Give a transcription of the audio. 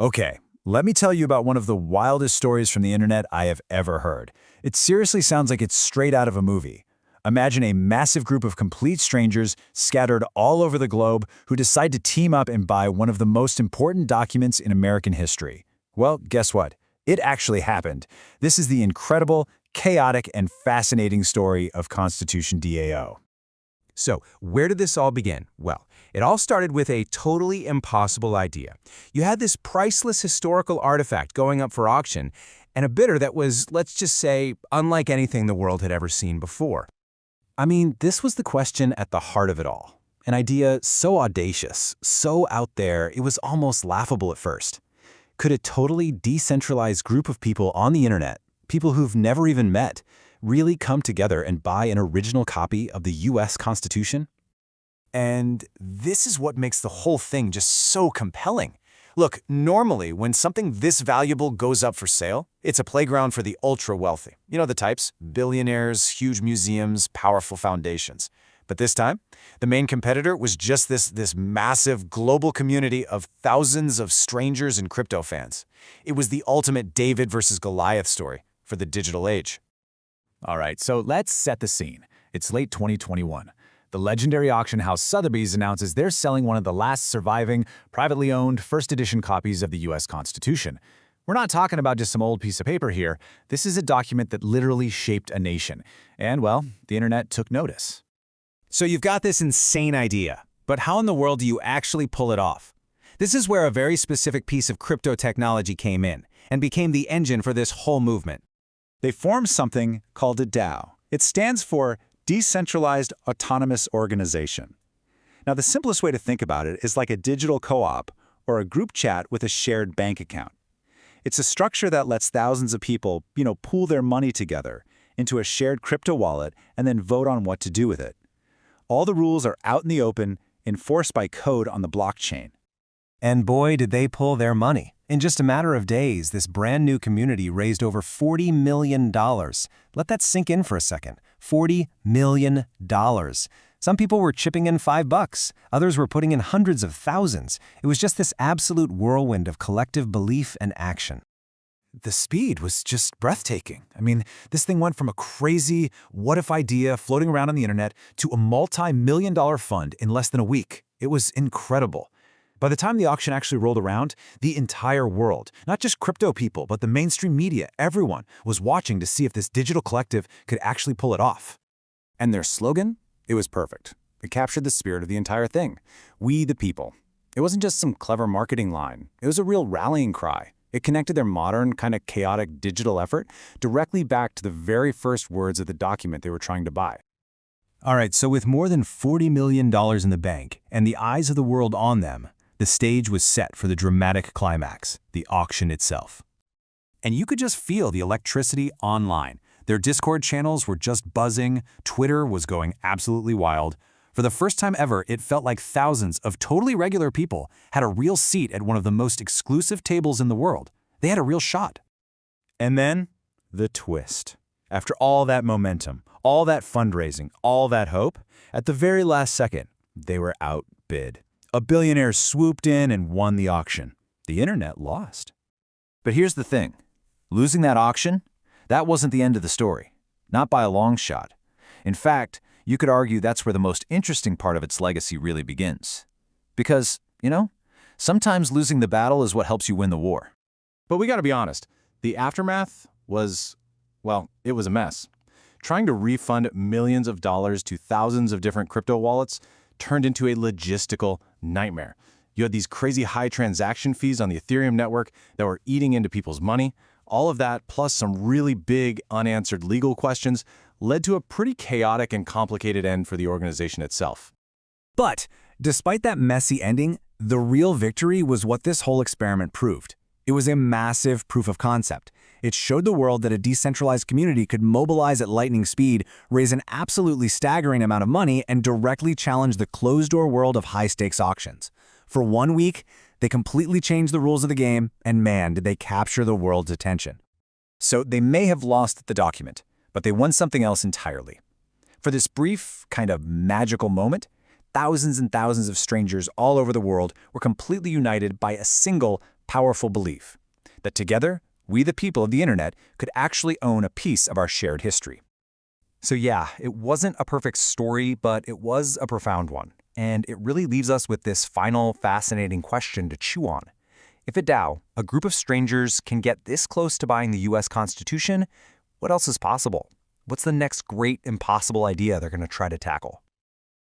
Okay, let me tell you about one of the wildest stories from the internet I have ever heard. It seriously sounds like it's straight out of a movie. Imagine a massive group of complete strangers scattered all over the globe who decide to team up and buy one of the most important documents in American history. Well, guess what? It actually happened. This is the incredible, chaotic, and fascinating story of Constitution DAO. So, where did this all begin? Well, it all started with a totally impossible idea. You had this priceless historical artifact going up for auction, and a bidder that was, let's just say, unlike anything the world had ever seen before. I mean, this was the question at the heart of it all. An idea so audacious, so out there, it was almost laughable at first. Could a totally decentralized group of people on the internet, people who've never even met, really come together and buy an original copy of the US Constitution? And this is what makes the whole thing just so compelling. Look, normally when something this valuable goes up for sale, it's a playground for the ultra-wealthy. You know the types: billionaires, huge museums, powerful foundations. But this time, the main competitor was just this massive global community of thousands of strangers and crypto fans. It was the ultimate David versus Goliath story for the digital age. All right, so let's set the scene. It's late 2021. The legendary auction house Sotheby's announces they're selling one of the last surviving, privately owned, first edition copies of the US Constitution. We're not talking about just some old piece of paper here. This is a document that literally shaped a nation. And, well, the internet took notice. So you've got this insane idea, but how in the world do you actually pull it off? This is where a very specific piece of crypto technology came in and became the engine for this whole movement. They formed something called a DAO. It stands for Decentralized Autonomous Organization. Now, the simplest way to think about it is like a digital co-op or a group chat with a shared bank account. It's a structure that lets thousands of people, pool their money together into a shared crypto wallet and then vote on what to do with it. All the rules are out in the open, enforced by code on the blockchain. And boy, did they pull their money. In just a matter of days, this brand new community raised over $40 million. Let that sink in for a second. $40 million. Some people were chipping in $5. Others were putting in hundreds of thousands. It was just this absolute whirlwind of collective belief and action. The speed was just breathtaking. I mean, this thing went from a crazy what-if idea floating around on the internet to a multi-million-dollar fund in less than a week. It was incredible. By the time the auction actually rolled around, the entire world, not just crypto people, but the mainstream media, everyone, was watching to see if this digital collective could actually pull it off. And their slogan? It was perfect. It captured the spirit of the entire thing. We the people. It wasn't just some clever marketing line. It was a real rallying cry. It connected their modern, kind of chaotic digital effort directly back to the very first words of the document they were trying to buy. All right, so with more than $40 million in the bank and the eyes of the world on them, the stage was set for the dramatic climax, the auction itself. And you could just feel the electricity online. Their Discord channels were just buzzing, Twitter was going absolutely wild. For the first time ever, it felt like thousands of totally regular people had a real seat at one of the most exclusive tables in the world. They had a real shot. And then, the twist. After all that momentum, all that fundraising, all that hope, at the very last second, they were outbid. A billionaire swooped in and won the auction. The internet lost. But here's the thing. Losing that auction, that wasn't the end of the story. Not by a long shot. In fact, you could argue that's where the most interesting part of its legacy really begins. Because, sometimes losing the battle is what helps you win the war. But we gotta be honest, the aftermath was, it was a mess. Trying to refund millions of dollars to thousands of different crypto wallets turned into a logistical nightmare. You had these crazy high transaction fees on the Ethereum network that were eating into people's money. All of that, plus some really big unanswered legal questions, led to a pretty chaotic and complicated end for the organization itself. But despite that messy ending, the real victory was what this whole experiment proved. It was a massive proof of concept. It showed the world that a decentralized community could mobilize at lightning speed, raise an absolutely staggering amount of money, and directly challenge the closed-door world of high-stakes auctions. For 1 week, they completely changed the rules of the game, and man, did they capture the world's attention. So they may have lost the document, but they won something else entirely. For this brief, kind of magical moment, thousands and thousands of strangers all over the world were completely united by a single, powerful belief that together, we the people of the internet could actually own a piece of our shared history. So yeah, it wasn't a perfect story, but it was a profound one. And it really leaves us with this final fascinating question to chew on. If a DAO, a group of strangers, can get this close to buying the US Constitution, what else is possible? What's the next great impossible idea they're going to try to tackle?